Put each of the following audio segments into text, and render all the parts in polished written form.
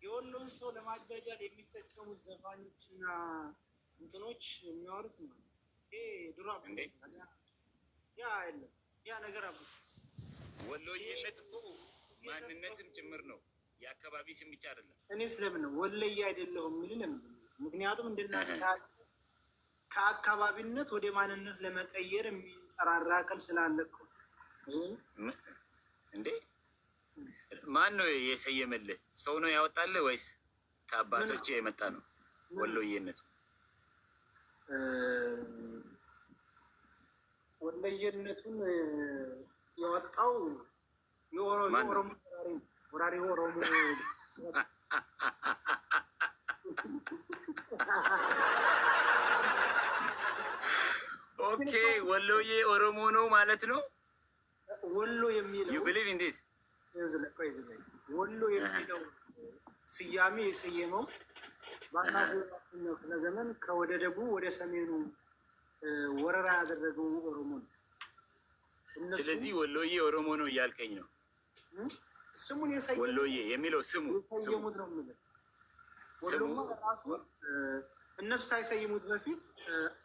የወሎን ሰው ለማጃጃል የሚጠቀሙት ዘፋኞችና እንትኖች የሚያወሩት ነው። ይሄ ድሮ ያ አይደለም ያ ነገር አብ ወሎዬነት እኮ ማንነትም ጭምር ነው። የአካባቢ ስም ብቻ አይደለም። እኔ ስለምን ነው ወሎዬ አይደለሁም የሚል ለምን? ምክንያቱም እንደናንተ ከአካባቢነት ወደ ማንነት ለመቀየር የሚጠራራ አካል ስላለ እኮ እንዴ። ማን ነው የሰየመልህ? ሰው ነው ያወጣልህ ወይስ ከአባቶች የመጣ ነው ወሎዬነቱ? ወሎዬነቱን የወጣው የኦሮሞ ወራሪ ኦሮሞ ኦኬ። ወሎዬ ኦሮሞ ነው ማለት ነው። ወሎ የሚለው you believe in this? ወሎ የሚለው ስያሜ የሰየመው በ19ኛው ክፍለ ዘመን ከወደ ደቡብ ወደ ሰሜኑ ወረራ ያደረገው ኦሮሞ ነው። ስለዚህ ወሎዬ ኦሮሞ ነው እያልከኝ ነው? ስሙን የሰየሙት ወሎዬ የሚለው ስሙ ነው የሚለው ወሎማ ራሱ እነሱ ታይሰይሙት በፊት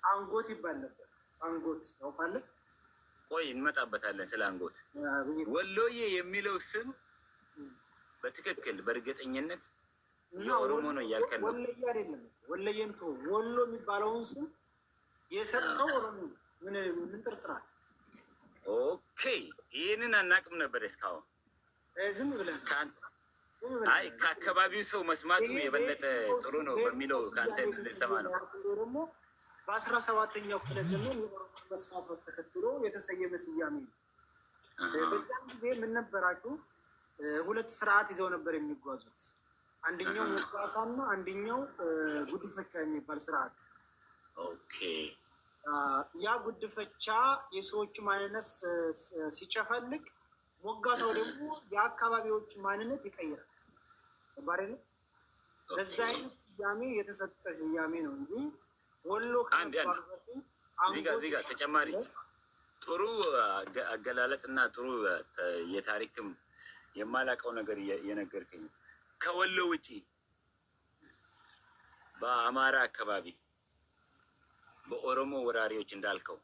አንጎት ይባል ነበር። አንጎት ታውቃለህ? ቆይ እንመጣበታለን ስለ አንጎት። ወሎዬ የሚለው ስም በትክክል በእርግጠኝነት የኦሮሞ ነው እያልከን ነው? ወሎዬ አይደለም። ወሎዬን ተው። ወሎ የሚባለውን ስም የሰጠው ኦሮሞ ነው። ምን ጥርጥራል? ኦኬ፣ ይህንን አናውቅም ነበር እስካሁን። ዝም ብለን አይ ከአካባቢው ሰው መስማቱ የበለጠ ጥሩ ነው በሚለው ከአንተ ልሰማ ነው። ደግሞ በ17ኛው ክፍለ ዘመን የኦሮሞ መስፋፋት ተከትሎ የተሰየመ ስያሜ ነው። በዛም ጊዜ ምን ነበራችሁ? ሁለት ስርዓት ይዘው ነበር የሚጓዙት። አንደኛው ሞጋሳና አንደኛው ጉድፈቻ የሚባል ስርዓት። ኦኬ። ያ ጉድፈቻ የሰዎች ማንነት ሲጨፈልቅ፣ ሞጋሳው ደግሞ የአካባቢዎች ማንነት ይቀይራል። ባረለ በዛ አይነት ስያሜ የተሰጠ ስያሜ ነው እንጂ ወሎ ከመባሉ በፊት እዚህ ጋር ተጨማሪ ጥሩ አገላለጽ እና ጥሩ የታሪክም የማላውቀው ነገር የነገርከኝ። ከወሎ ውጪ በአማራ አካባቢ በኦሮሞ ወራሪዎች እንዳልከው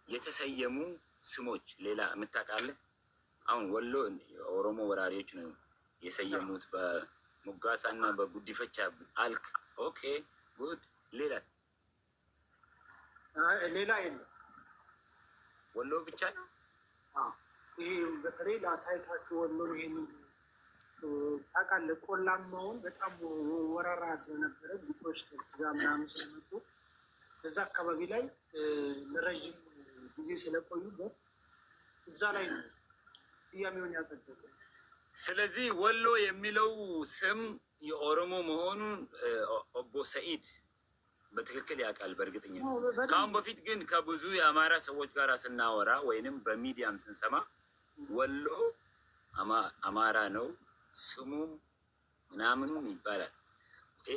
የተሰየሙ ስሞች ሌላ የምታውቃለህ? አሁን ወሎ ኦሮሞ ወራሪዎች ነው የሰየሙት በሙጋሳ እና በጉዲፈቻ አልክ። ኦኬ ጉድ። ሌላስ? ሌላ የለም። ወሎ ብቻ ነው። ይህ በተለይ ለአታይታችሁ ወሎ ነው። ይሄንን ታውቃለህ? ቆላማውን በጣም ወረራ ስለነበረ ግጦሽ ከብትጋ ምናምን ስለመጡ በዛ አካባቢ ላይ ለረዥም ጊዜ ስለቆዩበት እዛ ላይ ነው ስያሜውን ያጸደቁት። ስለዚህ ወሎ የሚለው ስም የኦሮሞ መሆኑን ኦቦ ሰኢድ በትክክል ያውቃል በእርግጠኝነት። ከአሁን በፊት ግን ከብዙ የአማራ ሰዎች ጋር ስናወራ ወይንም በሚዲያም ስንሰማ ወሎ አማራ ነው ስሙም ምናምኑም ይባላል።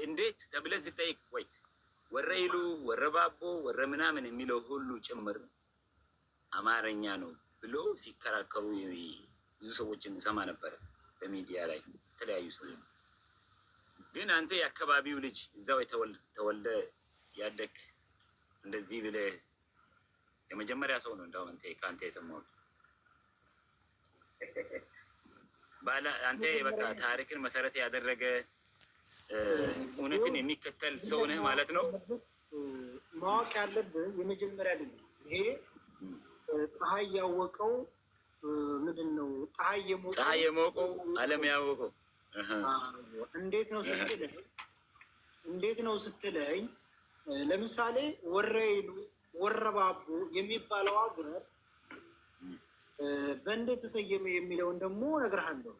እንዴት ተብለህ ስጠይቅ ወይት ወረኢሉ፣ ወረባቦ፣ ወረ ምናምን የሚለው ሁሉ ጭምር አማርኛ ነው ብሎ ሲከራከሩ ብዙ ሰዎችን እንሰማ ነበረ በሚዲያ ላይ የተለያዩ ሰዎች። ግን አንተ የአካባቢው ልጅ እዛው ተወልደ ያደግ እንደዚህ ብለህ የመጀመሪያ ሰው ነው እንደውም ከአንተ የሰማሁት። አንተ በቃ ታሪክን መሰረት ያደረገ እውነትን የሚከተል ሰው ነህ ማለት ነው። ማወቅ ያለብህ የመጀመሪያ አይደለም ይሄ ፀሐይ ያወቀው ምንድን ነው? ፀሐይ የሞቀው ዓለም ያወቀው እንዴት ነው ስትለኝ፣ ለምሳሌ ወረኢሉ፣ ወረባቦ የሚባለው ሀገር በእንዴት ተሰየመ የሚለውን ደግሞ እነግርሃለሁ።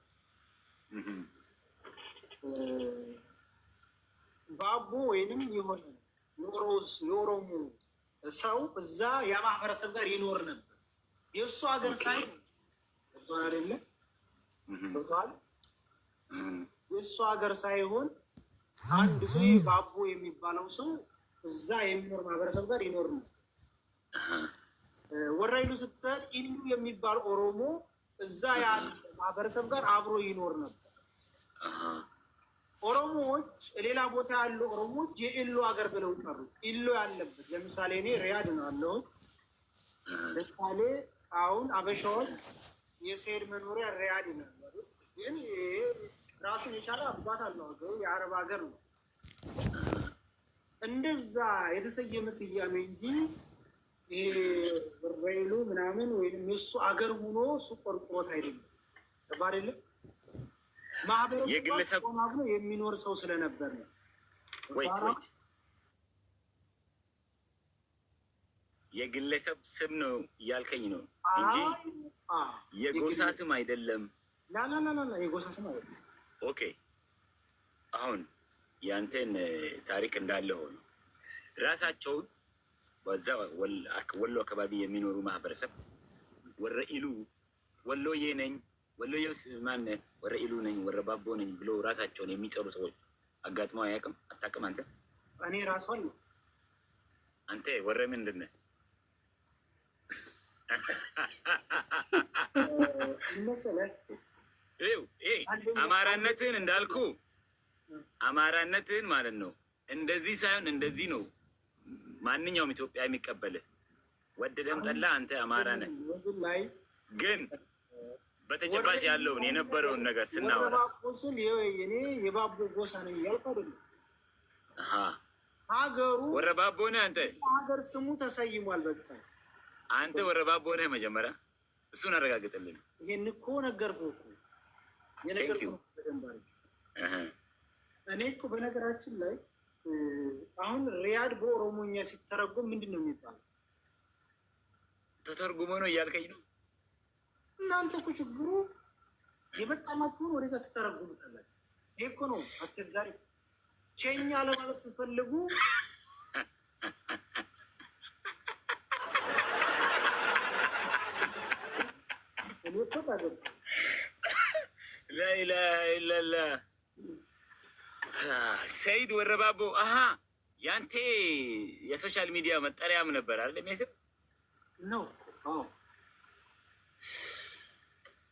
ባቦ ወይንም የሆነ የኦሮሞ ሰው እዛ የማህበረሰብ ጋር ይኖር ነበር። የእሱ ሀገር ሳይሆን ገብቶሃል አይደለ? ገብቶሃል? የእሱ ሀገር ሳይሆን አንድ ሰው ባቦ የሚባለው ሰው እዛ የሚኖር ማህበረሰብ ጋር ይኖር ነው። ወረኢሉ ስትሄድ ኢሉ የሚባል ኦሮሞ እዛ ያለ ማህበረሰብ ጋር አብሮ ይኖር ነበር። ኦሮሞዎች ሌላ ቦታ ያሉ ኦሮሞዎች የኢሉ ሀገር ብለው ጠሩ። ኢሉ ያለበት ለምሳሌ እኔ ሪያድ ነው ያለሁት። ለምሳሌ አሁን አበሻዎች የሰይድ መኖሪያ ሪያድ ይላሉ። ግን ራሱን የቻለ አባት አለው፣ የአረብ ሀገር ነው። እንደዛ የተሰየመ ስያሜ እንጂ ይሄ ወረኢሉ ምናምን ወይም የእሱ አገር ሆኖ እሱ ቆርቆሮት አይደለም። አይደለም ማህበረሰብ ሆኖ የሚኖር ሰው ስለነበር ነው። ወይት የግለሰብ ስም ነው እያልከኝ ነው እንጂ የጎሳ ስም አይደለም። ላ የጎሳ ስም አይደለም። ኦኬ አሁን ያንተን ታሪክ እንዳለ ሆኖ ራሳቸውን በዛ ወሎ አካባቢ የሚኖሩ ማህበረሰብ ወረኢሉ ወሎዬ ነኝ ወሎዬ ማን ወረኢሉ ነኝ ወረባቦ ነኝ ብሎ ራሳቸውን የሚጠሩ ሰዎች አጋጥመው አያውቅም? አታውቅም? አንተ እኔ ራሱ አለ አንተ ወረ ምንድን ነህ? መሰለህ አማራነትን እንዳልኩ አማራነትን ማለት ነው። እንደዚህ ሳይሆን እንደዚህ ነው ማንኛውም ኢትዮጵያ የሚቀበልህ ወደደም ጠላ አንተ አማራ ነህ። ግን በተጨባጭ ያለውን የነበረውን ነገር ስናወራ እኔ የባቦ ጎሳ ነኝ እያልኩ አይደለም። ሀገሩ ወረባቦ ነህ አንተ። ሀገር ስሙ ተሰይሟል። በቃ አንተ ወረባቦ ነህ። መጀመሪያ እሱን አረጋግጥልን። ይሄን እኮ ነገርኩህ እኮ የነገርኩህ እኔ እኮ በነገራችን ላይ አሁን ሪያድ በኦሮሞኛ ሲተረጎም ምንድን ነው የሚባለው? ተተርጉሞ ነው እያልከኝ ነው? እናንተ እኮ ችግሩ የመጣላችሁን ወደዛ ትተረጉሙታላችሁ። ይሄ እኮ ነው አስቸጋሪ። ቼኛ ለማለት ስፈልጉ እኔ እኮ ታገ ላኢላሀ ኢለላህ ሰይድ ወረባቦ። ያንተ የሶሻል ሚዲያ መጠሪያም ነበር አይደል? የሚስብ ነው።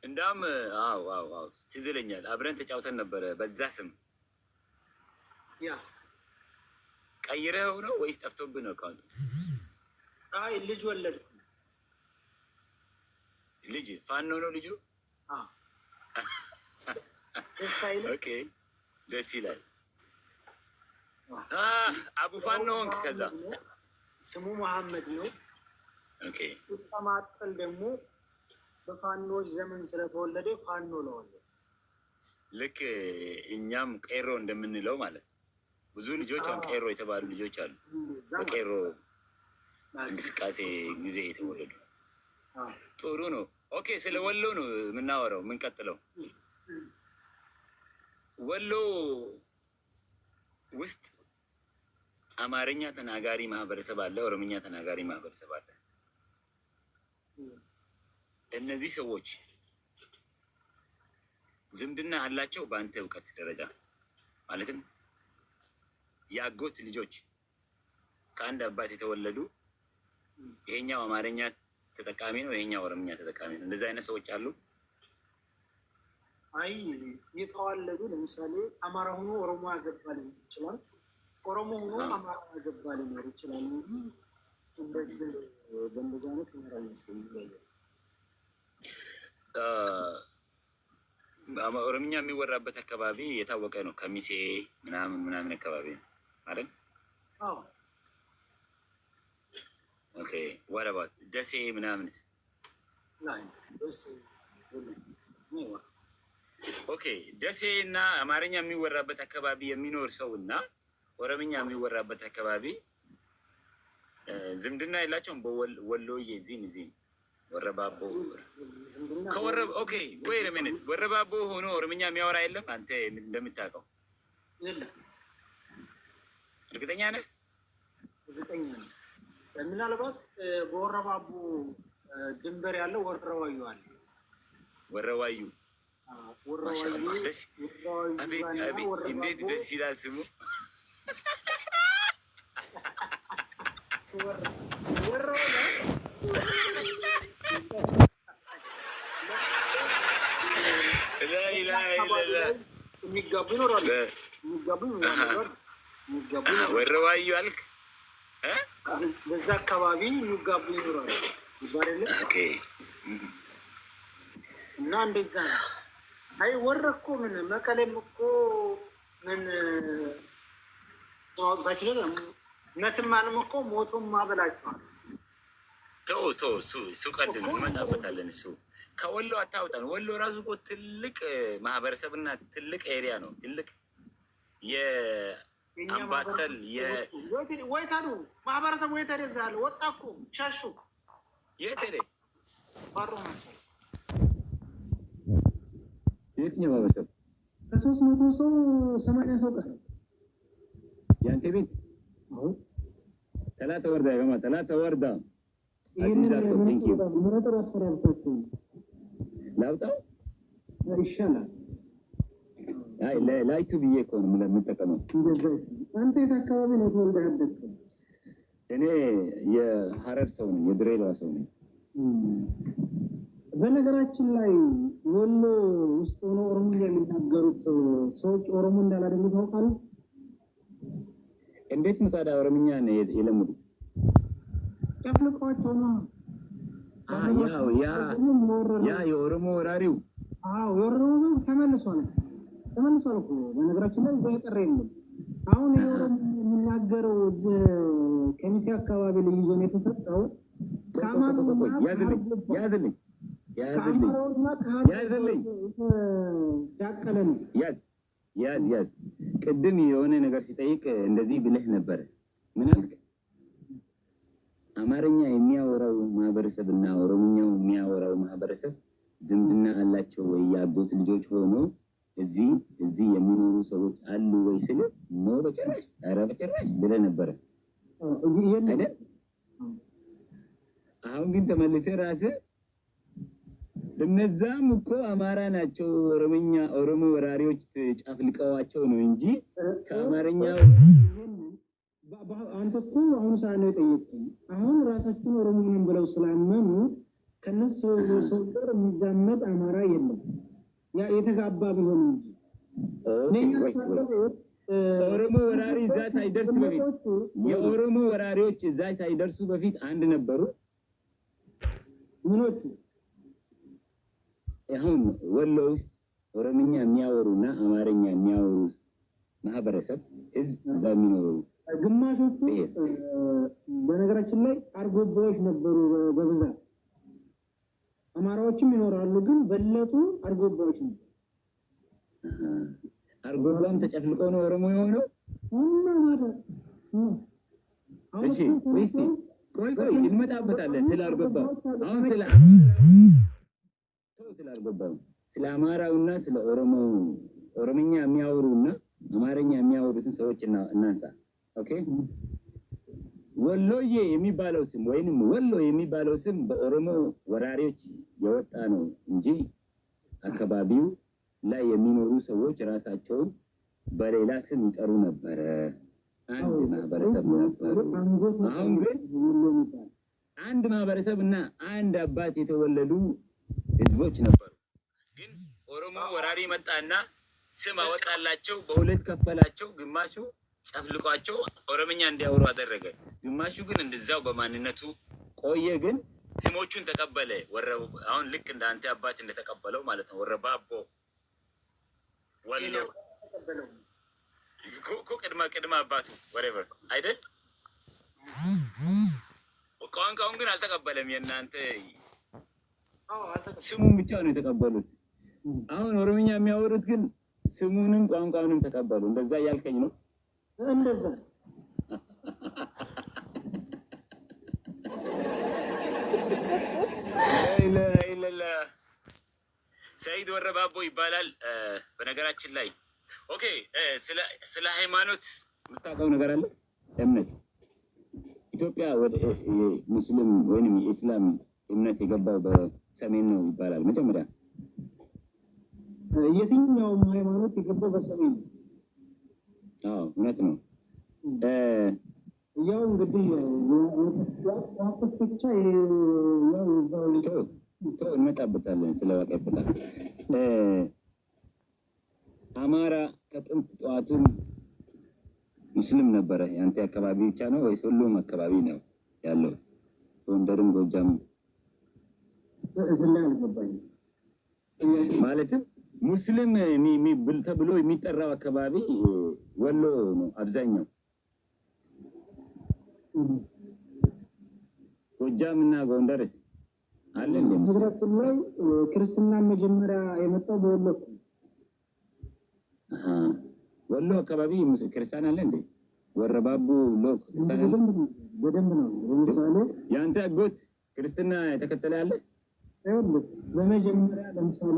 እንዳውም አዎ ትዝ ይለኛል። አብረን ተጫውተን ነበረ በዛ ስም። ያ ቀይረኸው ነው ወይስ ጠፍቶብህ ነው አካውንቱ? አይ ልጅ ወለድኩ። ልጅ ፋኖ ነው ልጁ? ደስ አይልም? ኦኬ ደስ ይላል። አቡ ፋኖ ሆንክ። ከዛ ስሙ መሐመድ ነው። ኦኬ ተማጠል ደግሞ በፋኖች ዘመን ስለተወለደ ፋኖ ለወለ ልክ እኛም ቄሮ እንደምንለው ማለት ነው። ብዙ ልጆች አሁን ቄሮ የተባሉ ልጆች አሉ። በቄሮ እንቅስቃሴ ጊዜ የተወለዱ። ጥሩ ነው። ኦኬ ስለ ወሎ ነው የምናወራው የምንቀጥለው። ወሎ ውስጥ አማርኛ ተናጋሪ ማህበረሰብ አለ፣ ኦሮምኛ ተናጋሪ ማህበረሰብ አለ። እነዚህ ሰዎች ዝምድና አላቸው በአንተ እውቀት ደረጃ? ማለትም የአጎት ልጆች ከአንድ አባት የተወለዱ ይሄኛው አማርኛ ተጠቃሚ ነው፣ ይሄኛው ኦሮምኛ ተጠቃሚ ነው። እንደዚህ አይነት ሰዎች አሉ? አይ የተዋለዱ ለምሳሌ አማራ ሆኖ ኦሮሞ ያገባ ሊኖር ይችላል፣ ኦሮሞ ሆኖ አማራ ያገባ ሊኖር ይችላል። እንደዚህ በእንደዚህ አይነት ይኖራ ይመስለኛል። ኦሮምኛ የሚወራበት አካባቢ የታወቀ ነው። ከሚሴ ምናምን አካባቢ ነው አይደል? አዎ። ኦኬ ወረባት ደሴ ምናምንስ? ኦኬ ደሴ እና አማርኛ የሚወራበት አካባቢ የሚኖር ሰው እና ኦሮምኛ የሚወራበት አካባቢ ዝምድና የላቸውም? በወሎዬ ዚህም ወረባቦ ኦኬ ወይ ለምን ወረባቦ ሆኖ ኦሮምኛ የሚያወራ የለም? አንተ እንደምታውቀው የለም። እርግጠኛ ነህ? እርግጠኛ ነህ? ምናልባት በወረባቦ ድንበር ያለው ወረዋዩ አለ። ወረዋዩ እንዴት ደስ ይላል ስሙ። የሚጋቡ ይኖራሉ። ወረዋዩ አልክ በዛ አካባቢ የሚጋቡ ይኖራሉ እና እንደዛ ነው። አይ ወረኮ ምን መቀሌም እኮ ምን ታውቃላችሁ ነትም ማንም እኮ ሞቶም ማበላቸዋል። ተው እሱ ቀልድ ነው፣ እንመጣበታለን። እሱ ከወሎ አታውጣን። ወሎ ራሱ እኮ ትልቅ ማህበረሰብና ትልቅ ኤሪያ ነው። ትልቅ የአምባሰል ወይ ታዱ ማህበረሰብ ወይ ተደዛ ያለ ወጣ እኮ ሻሹ የት ሄደ? ባሮ መሰለኝ የትኛው ማህበረሰብ? 300 ሰው 80 ሰው ቀረ። ያንተ ቤት ተላተ ወርዳ ገማ ተላተ ወርዳ ምረጠር አስፈራርታችሁ ላውጣው ይሻላል። አይ ላይቱ ብዬ እኮ ነው የምጠቀመው። እንደዛ አንተ የት አካባቢ ነው ተወልደህ ያደግከው? እኔ የሐረር ሰው ነኝ፣ የድሬዳዋ ሰው ነኝ። በነገራችን ላይ ወሎ ውስጥ ሆኖ ኦሮሞኛ የሚናገሩት ሰዎች ኦሮሞ እንዳላደሉ ታውቃለህ? እንዴት ነው ታዲያ ኦሮምኛ ነው የለመዱት? ጨፍልቋቸው ነው። ያ የኦሮሞ ወራሪው የኦሮሞ ተመልሷል እኮ። በነገራችን ላይ እዛ የቀረ የለም። አሁን የኦሮሞ የሚናገረው እዚህ ከሚሴ አካባቢ ላይ ይዞ ነው የተሰጠው። ያዝልኝ ዳቀለ ነው። ያዝ ቅድም የሆነ ነገር ሲጠይቅ እንደዚህ ብለህ ነበር። ምን አልክ? አማርኛ የሚያወራው ማህበረሰብ እና ኦሮምኛው የሚያወራው ማህበረሰብ ዝምድና አላቸው ወይ? የአጎት ልጆች ሆኖ እዚህ የሚኖሩ ሰዎች አሉ ወይ ስል ነው በጭራሽ፣ ኧረ በጭራሽ ብለህ ነበረ አይደል? አሁን ግን ተመልሰህ ራስህ እነዛም እኮ አማራ ናቸው፣ ኦሮሞ ወራሪዎች ጨፍልቀዋቸው ነው እንጂ ከአማርኛው አንተ እኮ አሁን ሳይሆን የጠየቀኝ አሁን ራሳችን ኦሮሞ ነን ብለው ስላመኑ ከነሱ ሰው ጋር የሚዛመድ አማራ የለም። ያ የተጋባ ቢሆን እንጂ ኦሮሞ ወራሪ እዛ ሳይደርስ በፊት የኦሮሞ ወራሪዎች እዛ ሳይደርሱ በፊት አንድ ነበሩ። ምኖቹ አሁን ወሎ ውስጥ ኦሮምኛ የሚያወሩና አማርኛ የሚያወሩ ማህበረሰብ ህዝብ እዛ የሚኖሩ ግማሾቹ በነገራችን ላይ አርጎባዎች ነበሩ በብዛት። አማራዎችም ይኖራሉ፣ ግን በለጡ አርጎባዎች ነው። አርጎባም ተጨፍልቆ ነው ኦሮሞ የሆነው። እሺ ወይስ ቆይ እንመጣበታለን ስለ አርጎባ። አሁን ስለ አርጎባ ስለ አማራውና ስለ ኦሮምኛ የሚያወሩና አማርኛ የሚያወሩትን ሰዎች እናንሳ። ኦኬ ወሎዬ የሚባለው ስም ወይንም ወሎ የሚባለው ስም በኦሮሞ ወራሪዎች የወጣ ነው እንጂ አካባቢው ላይ የሚኖሩ ሰዎች ራሳቸውን በሌላ ስም ይጠሩ ነበረ። አንድ ማህበረሰብ ነበሩ። አሁን ግን አንድ ማህበረሰብና አንድ አባት የተወለዱ ህዝቦች ነበሩ። ግን ኦሮሞ ወራሪ መጣና ስም አወጣላቸው፣ በሁለት ከፈላቸው። ግማሹ ጨፍልቋቸው ኦሮምኛ እንዲያወሩ አደረገ። ግማሹ ግን እንደዛው በማንነቱ ቆየ። ግን ስሞቹን ተቀበለ። አሁን ልክ እንደ አንተ አባት እንደተቀበለው ማለት ነው። ወረባቦ ወሎ ቅድመ አባቱ ወሬቨር አይደል? ቋንቋውን ግን አልተቀበለም። የእናንተ ስሙን ብቻ ነው የተቀበሉት። አሁን ኦሮምኛ የሚያወሩት ግን ስሙንም ቋንቋውንም ተቀበሉ። እንደዛ እያልከኝ ነው? እንደዛ አይለላ ሰይድ ወረባቦ ይባላል። በነገራችን ላይ ኦኬ፣ ስለ ሃይማኖት የምታውቀው ነገር አለ? እምነት ኢትዮጵያ ወደ ሙስሊም ወይንም የኢስላም እምነት የገባው በሰሜን ነው ይባላል። መጀመሪያ የትኛውም ሃይማኖት የገባው በሰሜን ነው። እውነት ነው። ያው እንግዲህ ዋቆች ብቻ እንመጣበታለን ስለ ዋቀ ፍታ። አማራ ከጥንት ጠዋቱም ሙስሊም ነበረ። ያንተ አካባቢ ብቻ ነው ወይስ ሁሉም አካባቢ ነው ያለው? ጎንደርም ጎጃም እስላም አልገባኝ ማለትም ሙስሊም ተብሎ የሚጠራው አካባቢ ወሎ ነው አብዛኛው። ጎጃምና ጎንደርስ አለ እንዴ? ሀገራችን ላይ ክርስትና መጀመሪያ የመጣው በወሎ ነው። ወሎ አካባቢ ክርስቲያን አለ እንዴ? ወረባቡ ሎክ ክርስቲያን በደንብ ነው። ለምሳሌ ያንተ አጎት ክርስትና የተከተለ አለ? አይደለም። በመጀመሪያ ለምሳሌ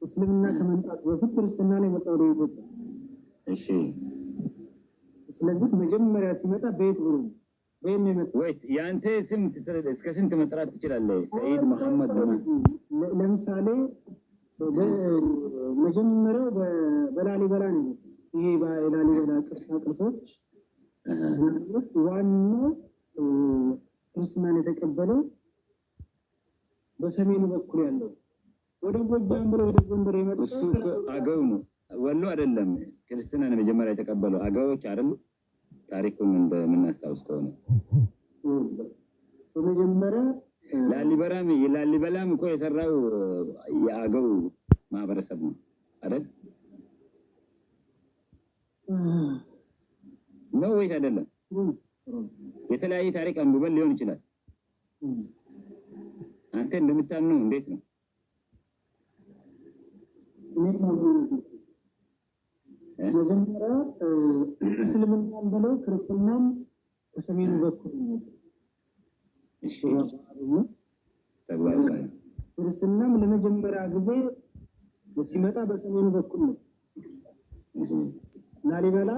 እስልምና ከመምጣቱ በፊት ክርስትና ነው የመጣው ወደ ኢትዮጵያ። እሺ። ስለዚህ መጀመሪያ ሲመጣ ቤት ብሎ ወይም ወይት ያንተ ስም እስከ ስንት መጥራት ትችላለህ? ሰይድ መሐመድ ነው። ለምሳሌ መጀመሪያው በላሊበላ ነው። ይሄ በላሊበላ ቅርሶች ዋናው ክርስትናን የተቀበለው በሰሜኑ በኩል ያለው ወደ ጎጃም ብሎ ወደ ጎንደር የመጣው እሱ አገው ነው። ወሎ አይደለም ክርስትናን መጀመሪያ የተቀበለው አገዎች አይደሉ? ታሪኩን እንደምናስታውስ ከሆነ በመጀመሪያ ላሊበላም እኮ የሰራው የአገው ማህበረሰብ ነው አይደል? ነው ወይስ አይደለም? የተለያየ ታሪክ አንብበን ሊሆን ይችላል። አንተ እንደምታምነው እንዴት ነው? መጀመሪያ እስልምናን ብለው ክርስትናም ከሰሜኑ በኩል ነው። እሺ ተግባባን። ክርስትናም ለመጀመሪያ ጊዜ ሲመጣ በሰሜኑ በኩል ነው። ላሊበላ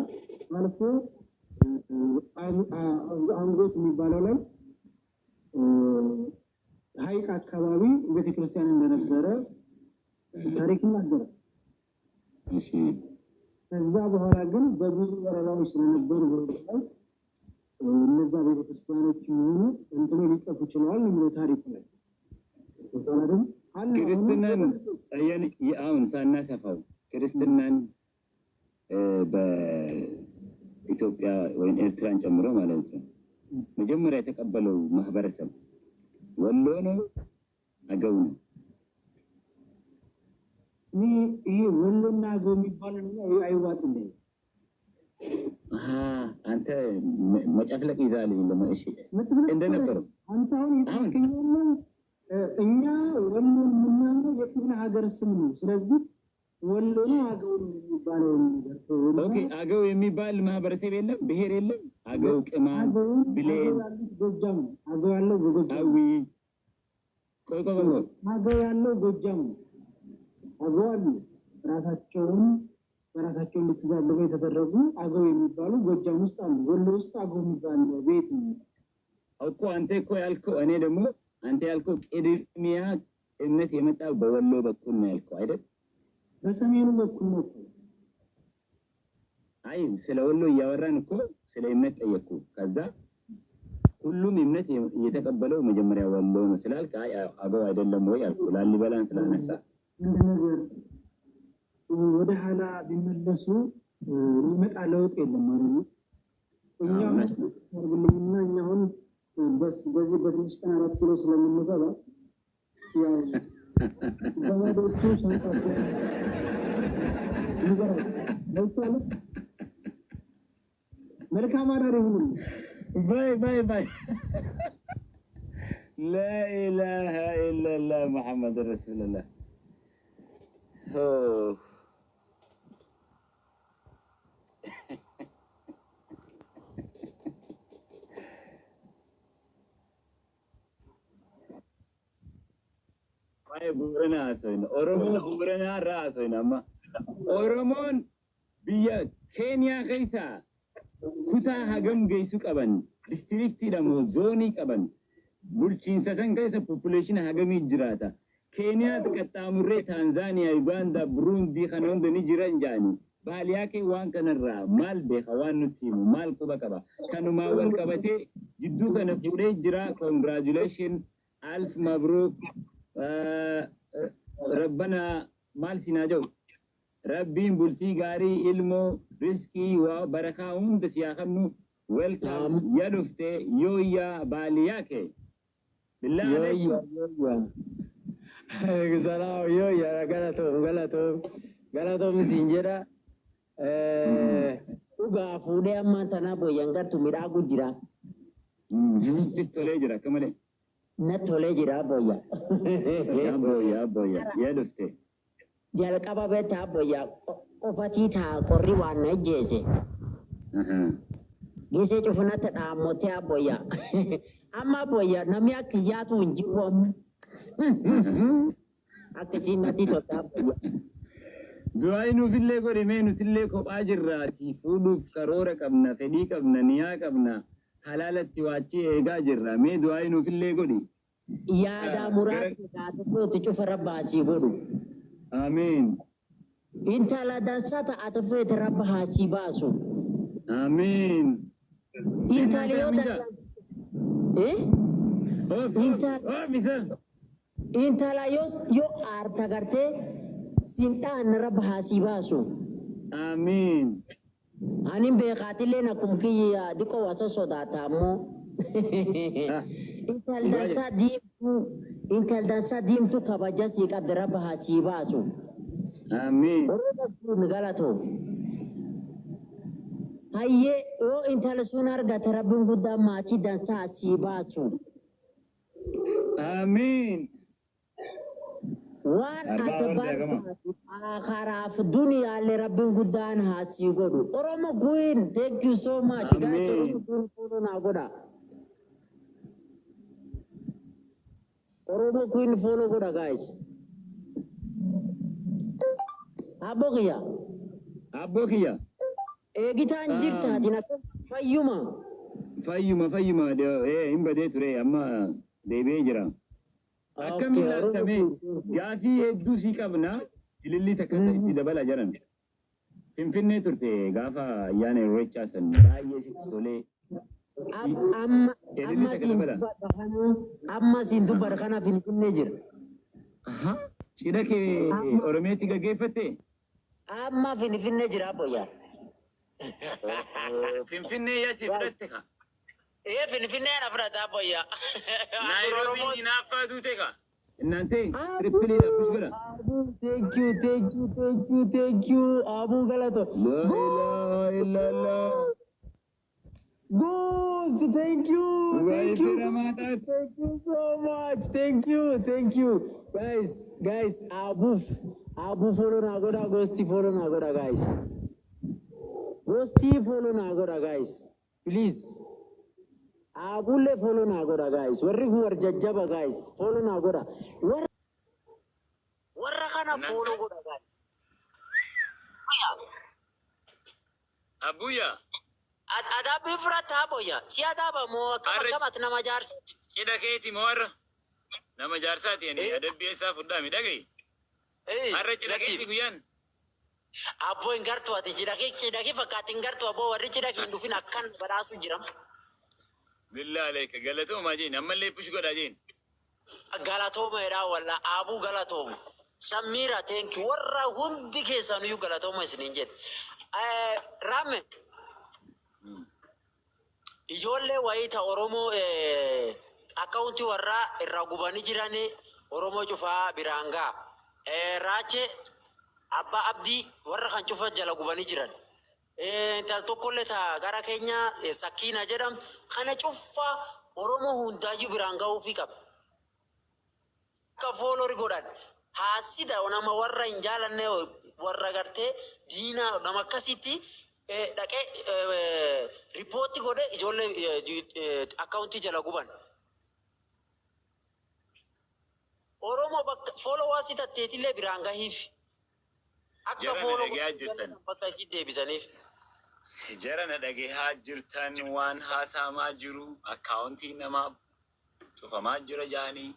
አልፎ አንጎት የሚባለው ላይ ሀይቅ አካባቢ ቤተክርስቲያን እንደነበረ ታሪክ ይናገራል። እሺ ከዛ በኋላ ግን በብዙ ወረራዎች ስለነበሩ እነዛ ቤተክርስቲያኖች ሆኑ እንትኑ ሊጠፉ ይችላል ነው ታሪኩ ላይ ተወራደም ክርስትናን አሁን ሳናሰፋው ክርስትናን በኢትዮጵያ ወይም ኤርትራን ጨምሮ ማለት ነው መጀመሪያ የተቀበለው ማህበረሰብ ወሎ ነው አገው ነው? ይሄ ወሎና አገው የሚባለው ነው አይዋጥም። አንተ መጨፍለቅ ይዛል እሺ እንደነበረው አንተ አሁን እኛ ወሎን የምናምነው የክፍለ ሀገር ስም ነው። ስለዚህ ወሎ ነው አገው ነው የሚባለው ነገር ኦኬ። አገው የሚባል ማህበረሰብ የለም፣ ብሄር የለም። አገው ቅማን ብሌን ጎጃም አገው ያለው ጎጃም አዊ ቆይ አገው ያለው ጎጃም አገው አሉ ራሳቸውን በራሳቸው እንድትዛለበ የተደረጉ አገው የሚባሉ ጎጃም ውስጥ አሉ። ወሎ ውስጥ አገው የሚባል ቤት ነው እኮ። አንተ እኮ ያልከው እኔ ደግሞ አንተ ያልከው ቅድሚያ እምነት የመጣው በወሎ በኩል ነው ያልከው አይደል? በሰሜኑ በኩል ነው። አይ ስለ ወሎ እያወራን እኮ ስለ እምነት ጠየቅኩ። ከዛ ሁሉም እምነት የተቀበለው መጀመሪያ ወሎ ነው ስላልክ አይ አገው አይደለም ወይ አልኩ። ላሊበላን ስላነሳ እንደነገር ወደ ኋላ ቢመለሱ የሚመጣ ለውጥ የለም ማለት ነው። እኛው አርብልኝና እኛውን በዚህ በትንሽ ቀን 4 ኪሎ ስለምንገባ ያው በማዶቹ ሸንጣቸው ይገራል ለምሳሌ መልካም አዳር ይሁን። ባይ لا إله إلا الله محمد رسول الله Burana asoina Oromo Burana ra asoina amma Oromon biya Kenya keessa kutaa hagam geessu qaban districtii damo zoonii qaban bulchiinsa san keessa population hagamii jiraata. Kenya qaxxaamurree Tanzania Uganda Burundi kana hunda ni jiran jaani baaliyaa kee waan kanarraa maal beeka waan nutti himu maal quba qaba kanumaa wal qabatee jidduu kana fuudhee jira. Congratulation alf mabruk ربنا مال سيناجو ربين بولتي غاري علمو رزقي وبركة هند سياخنو ويلكم يدفته يويا بالياك بالله عليكم سلام يويا غلطو مسنجرا uga fude amma tana boyanga tumira gujira tole jira kamale na tole jira boya boya ya dufte jalqaba beta boya qofati ta qorri waan jese gese cufuna ta da mote boya amma boya namya kiyatu injiwom akasinati to ta boya du'ainu fille ko remenu tille ko bajirrati fuduf karora qabna fedi qabna niya qabna halalati wachi ega jirra me du'ainu fille godi ya da murad ka to cufa rabbasi godu amin inta la dasata atfe rabba hasibasu amin inta liyo da misal inta la yo arta garte sintan rabba hasibasu amin anin be qatile na kumkiya diko waso sodata mo intal dansa dim tu kabajasi qabda rabba hasibasu amin galato hayye o intal sunar ga tarabbin gudda mati dansa hasibasu amin وان اتبع خراف الدنيا اللي ربي قدان هاسي غدو اورما كوين ثانك يو سو ماتش جاي فولو ناغودا اورما كوين فولو غودا جايز ابوغيا ايغيتان جيرتا دينا فايوما امبدي تري اما ديبي جرا أكمل تمام جافي دوسي كابنا اللي تكلم تدبل أجرن فين ترتي غافا يعني ريتشاسن باي ستولي أما سيندو برخانا فين نجر ها كده كي أورميتي كيفتي أما فين نجر أبويا فين يا سيفرستها إيه فين أنا فردا أبويا نairobi نافذو تكا نانتي تريبلي أبوشكرا thank you أبو غلطو لا إله إلا الله Ghost, thank you so much, thank you, guys, Abu follow nagoda, Ghosty follow nagoda, guys, please. Abule follow nagoda guys. Warri huwar jajjaba guys. Follow nagoda. Warra kana follow goda guys. Abuya. Ada bifrat aboya. Si ada ba mo kamat na majarsa. Kida keti mawar. Na majarsa ti ani ada biasa fudda mi dagay. Arra kida keti guyan. Abo ingartu ati kida ki fakati ingartu abo warri kida ki indufin akkan barasu jiram. بالله عليك قالتهم اجين اما اللي بش قول اجين قالتهم يا ولا ابو قالتهم سميرة تنك ورا هندي كيسانو يو قالتهم سنينجت رامي يجول وايتا اورومو اكاونتي ورا الرغباني جيراني اورومو جوفا بيرانغا راچه ابا عبدي ورا كان جوفا جلا غباني جيران انت تقول تا غارا كينيا سكينه جدم خنا جوفا اورومو هوندايو بيرانغا وفيكا كفولو ريغودان حاسيدا ونما ورا انجالن ورا غرتي دينا نما كاسيتي داكي ريبورت غودي جول اكاونتي جلا غبان اورومو بك فولو واسيتا تيتيلي بيرانغا هيف اكا فولو بك سيدي بيسانيف جرنا دغه جرتن وان حساما جرو اكاونتي نما شوفما جرا جاني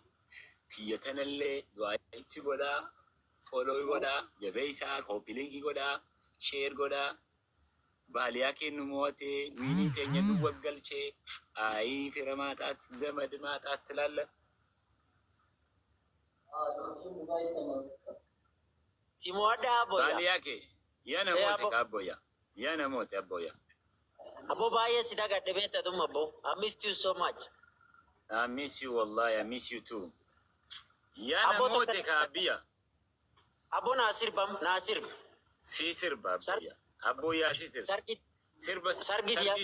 تيتنله دوايتي غدا فولو غدا جبيسا كوبي لينك غدا شير غدا باليا كنموتي ويني تني دوغلچه اي فرماتات زمد ماتات تلاله Simoda aboya. Bali yake. Yana mote aboya. Yana mote aboya. Abo baya sidaga debeta dum abo. I missed you so much. I miss you wallahi, I miss you too. Yana mote ka abia. Abo Nasir bam Nasir. Si sirba aboya. Aboya si sirba. Sargit Sirba Sargit ya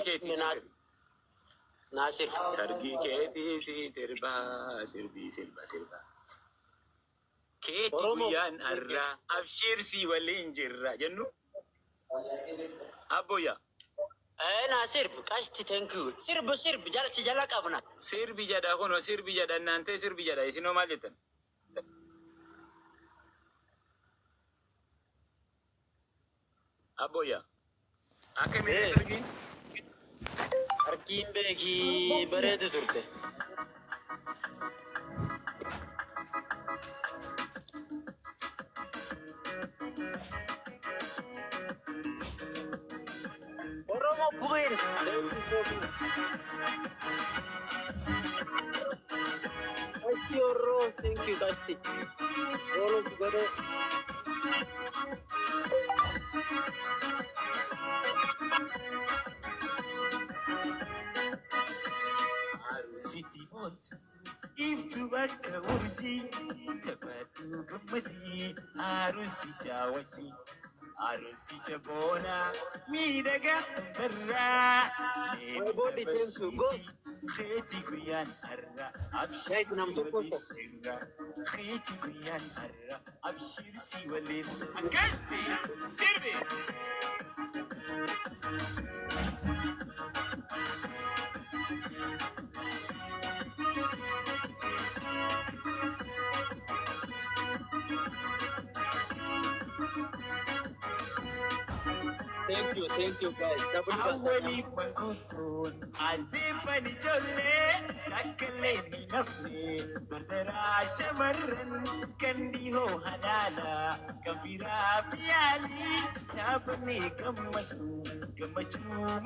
Nasir. Sargi keti si sirba sirbi sirba. Keti guyan arra abshir si walin jirra jennu. Aboya. Nasir, kashti thank you. Sirb jala si jala kabna. Sirbi jada kono sirbi jada nante sirbi jada isino malitan. Aboya. Ake mere sirgi. Arkin beki beredu turte. Oromo Queen. Thank you, Ro. Thank you, Kashti. Roll together. City Mont. If to back a wurji, Tabatu Gumati, Arus Tijawaji, Arus Tichabona, Midaga, Terra, My body thanks you. Ghost. Kheti Guyan Arra, Guys, number four. Kheti Guyan Arra, Abshir Siwalin, Akasi, Sirvi. Thank you guys. أولي بكتون عزيبني جولي لكليني نفسي بدرا شمرن كندي هو هلالا كبيرا بيالي تابني كمجو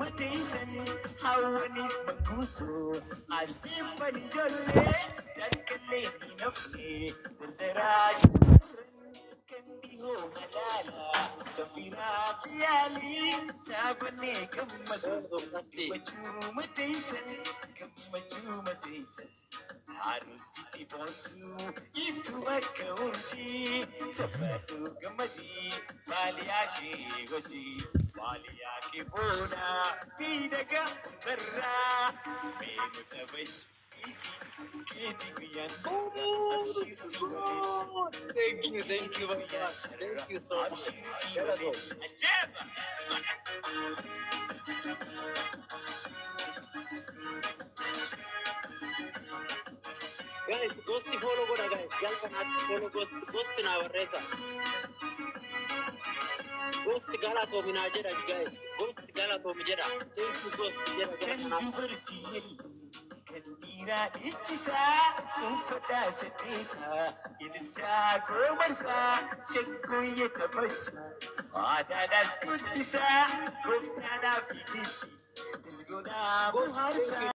متيسن أولي بكتون عزيبني جولي لكليني نفسي بدرا شمرن كندي هو هلالا كبيرا بيالي تابني كمجومة تيسن عروستي تبونتو يفتو بكا ورجي تبادو قمدي بالياكي بالياكي بونا بيدقا برا بينو تبج كيتي قيان Thank you very much. Thank you so much. عجابة Guys, ghost follow go guys. Y'all can follow ghost na waresa. Ghost gala to minajera guys. Ghost gala to mijera. Thank you ghost jera gala kana. Kandira ichisa ufata satita ilja gromarsa shakku ya tabacha ada das kutisa guftana fikiti disguna buharsa